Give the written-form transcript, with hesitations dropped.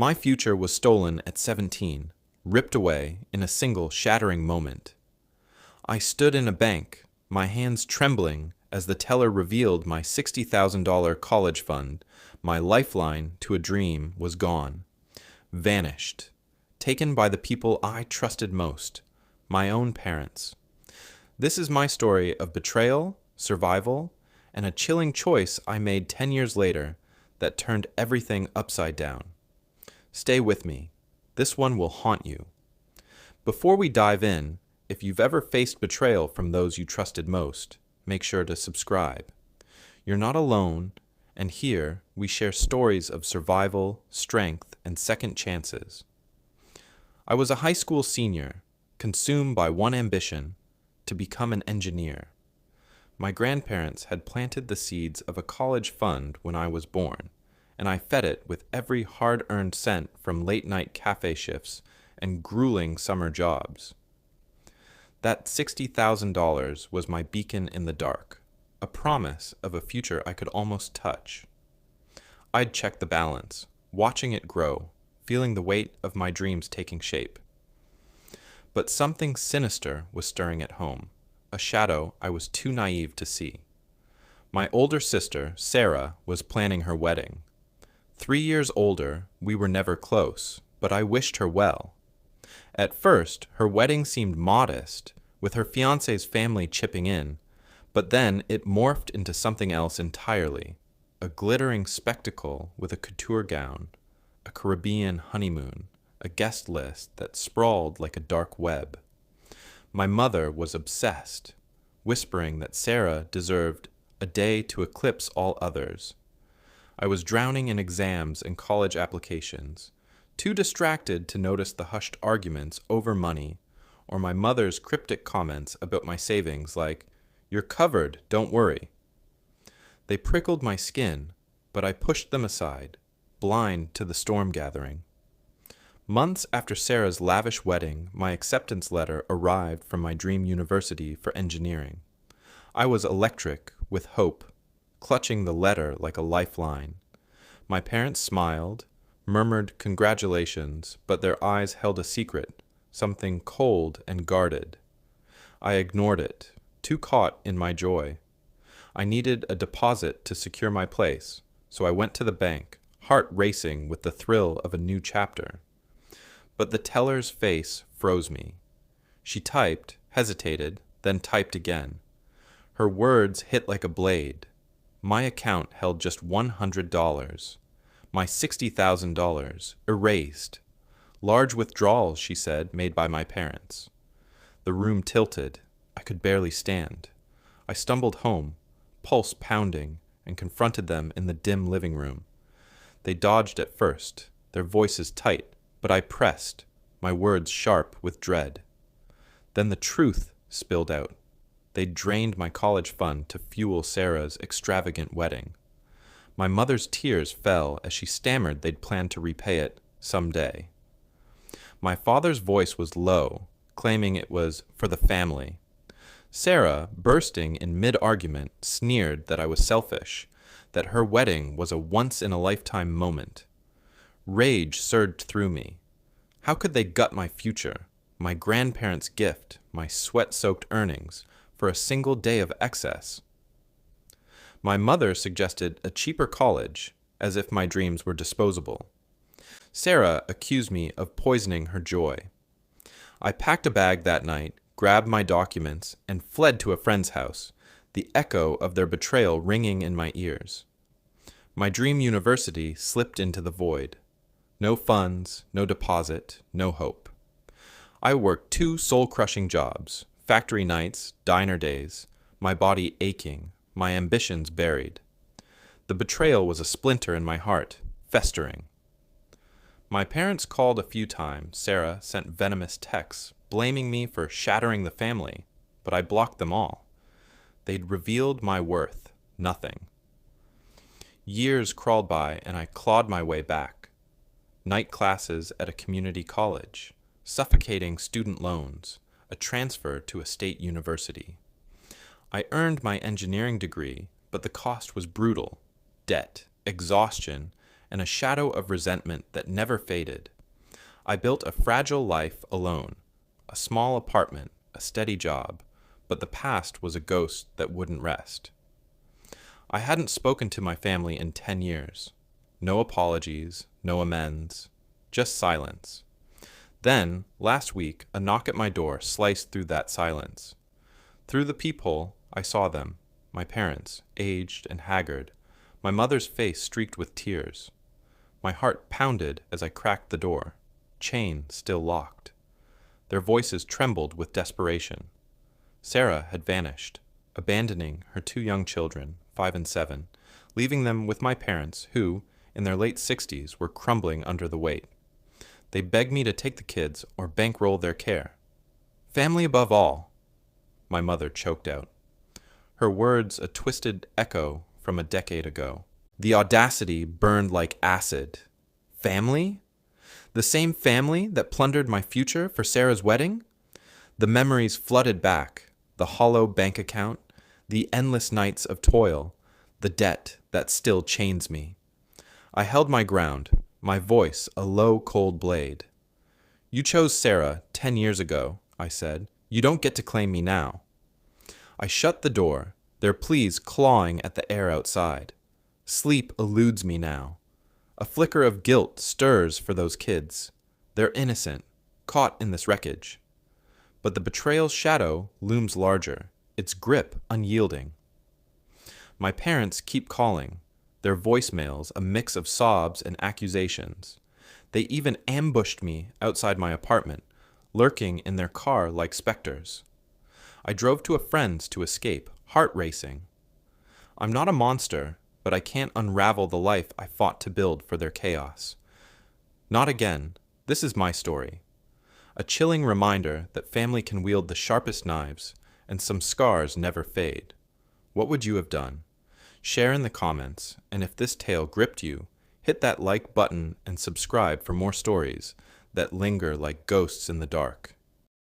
My future was stolen at 17, ripped away in a single shattering moment. I stood in a bank, my hands trembling as the teller revealed my $60,000 college fund, my lifeline to a dream, was gone, vanished, taken by the people I trusted most, my own parents. This is my story of betrayal, survival, and a chilling choice I made 10 years later that turned everything upside down. Stay with me. This one will haunt you. Before we dive in, if you've ever faced betrayal from those you trusted most, make sure to subscribe. You're not alone, and here we share stories of survival, strength, and second chances. I was a high school senior, consumed by one ambition, to become an engineer. My grandparents had planted the seeds of a college fund when I was born, and I fed it with every hard-earned cent from late-night cafe shifts and grueling summer jobs. That $60,000 was my beacon in the dark, a promise of a future I could almost touch. I'd check the balance, watching it grow, feeling the weight of my dreams taking shape. But something sinister was stirring at home, a shadow I was too naive to see. My older sister, Sarah, was planning her wedding. 3 years older, we were never close, but I wished her well. At first, her wedding seemed modest, with her fiancé's family chipping in, but then it morphed into something else entirely, a glittering spectacle with a couture gown, a Caribbean honeymoon, a guest list that sprawled like a dark web. My mother was obsessed, whispering that Sarah deserved a day to eclipse all others. I was drowning in exams and college applications, too distracted to notice the hushed arguments over money or my mother's cryptic comments about my savings like, "You're covered, don't worry." They prickled my skin, but I pushed them aside, blind to the storm gathering. Months after Sarah's lavish wedding, my acceptance letter arrived from my dream university for engineering. I was electric with hope, clutching the letter like a lifeline. My parents smiled, murmured congratulations, but their eyes held a secret, something cold and guarded. I ignored it, too caught in my joy. I needed a deposit to secure my place, so I went to the bank, heart racing with the thrill of a new chapter. But the teller's face froze me. She typed, hesitated, then typed again. Her words hit like a blade. My account held just $100. My $60,000, erased. Large withdrawals, she said, made by my parents. The room tilted. I could barely stand. I stumbled home, pulse pounding, and confronted them in the dim living room. They dodged at first, their voices tight, but I pressed, my words sharp with dread. Then the truth spilled out. They drained my college fund to fuel Sarah's extravagant wedding. My mother's tears fell as she stammered they'd planned to repay it someday. My father's voice was low, claiming it was for the family. Sarah, bursting in mid-argument, sneered that I was selfish, that her wedding was a once-in-a-lifetime moment. Rage surged through me. How could they gut my future, my grandparents' gift, my sweat-soaked earnings, for a single day of excess? My mother suggested a cheaper college, as if my dreams were disposable. Sarah accused me of poisoning her joy. I packed a bag that night, grabbed my documents, and fled to a friend's house, the echo of their betrayal ringing in my ears. My dream university slipped into the void. No funds, no deposit, no hope. I worked 2 soul-crushing jobs, factory nights, diner days, my body aching, my ambitions buried. The betrayal was a splinter in my heart, festering. My parents called a few times. Sarah sent venomous texts, blaming me for shattering the family, but I blocked them all. They'd revealed my worth, nothing. Years crawled by, and I clawed my way back. Night classes at a community college, suffocating student loans, a transfer to a state university. I earned my engineering degree, but the cost was brutal: debt, exhaustion, and a shadow of resentment that never faded. I built a fragile life alone, a small apartment, a steady job, but the past was a ghost that wouldn't rest. I hadn't spoken to my family in 10 years. No apologies, no amends, just silence. Then, last week, a knock at my door sliced through that silence. Through the peephole, I saw them, my parents, aged and haggard, my mother's face streaked with tears. My heart pounded as I cracked the door, chain still locked. Their voices trembled with desperation. Sarah had vanished, abandoning her 2 young children, 5 and 7, leaving them with my parents who, in their late 60s, were crumbling under the weight. They begged me to take the kids or bankroll their care. Family above all, my mother choked out. Her words a twisted echo from a decade ago. The audacity burned like acid. Family? The same family that plundered my future for Sarah's wedding? The memories flooded back, the hollow bank account, the endless nights of toil, the debt that still chains me. I held my ground, my voice a low, cold blade. You chose Sarah 10 years ago, I said. You don't get to claim me now. I shut the door, their pleas clawing at the air outside. Sleep eludes me now. A flicker of guilt stirs for those kids. They're innocent, caught in this wreckage. But the betrayal's shadow looms larger, its grip unyielding. My parents keep calling, their voicemails a mix of sobs and accusations. They even ambushed me outside my apartment, lurking in their car like specters. I drove to a friend's to escape, heart racing. I'm not a monster, but I can't unravel the life I fought to build for their chaos. Not again. This is my story. A chilling reminder that family can wield the sharpest knives, and some scars never fade. What would you have done? Share in the comments, and if this tale gripped you, hit that like button and subscribe for more stories that linger like ghosts in the dark.